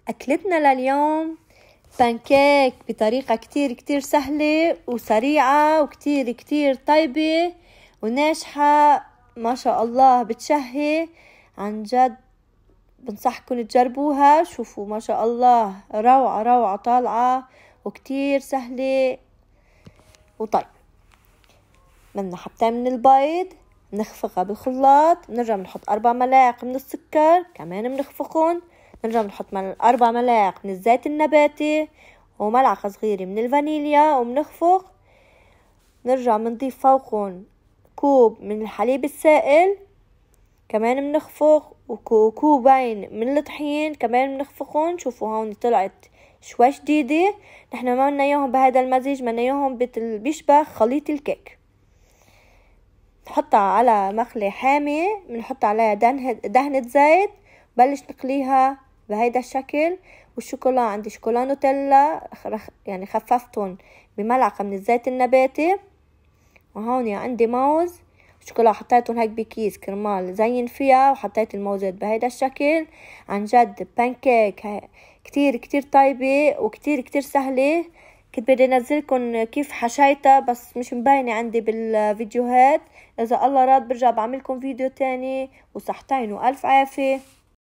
أكلتنا لليوم بانكيك بطريقة كتير سهلة وسريعة وكتير طيبة وناجحة ما شاء الله، بتشهي عن جد. بنصحكم تجربوها. شوفوا ما شاء الله روعة طالعة وكتير سهلة وطيب. بدنا حبتين من البيض نخفقها بالخلاط، نرجع بنحط 4 ملاعق من السكر كمان بنخفقهم، نرجع بنحط 4 ملاعق من الزيت النباتي وملعقة صغيرة من الفانيليا وبنخفق. نرجع بنضيف فوقهم كوب من الحليب السائل كمان بنخفق، وكوبين من الطحين كمان بنخفقهم. شوفوا هون طلعت شوي شديدة. نحن ما بدنا اياهم بهذا المزيج، بدنا اياهم بيشبه خليط الكيك. نحطها على مقلي حامي، بنحط عليها دهنة زيت، بلش نقليها بهيدا الشكل. والشوكولا عندي شوكولا نوتيلا يعني خففتهم بملعقة من الزيت النباتي. وهون عندي موز شوكولا حطيتهم هيك بكيس كرمال زين فيها، وحطيت الموزات بهيدا الشكل. عن جد بانكيك كتير طيبة وكتير سهلة. كنت بدي انزلكم كيف حشيتها بس مش مبينة عندي بالفيديوهات. اذا الله راد برجع بعملكم فيديو تاني، وصحتين والف عافية.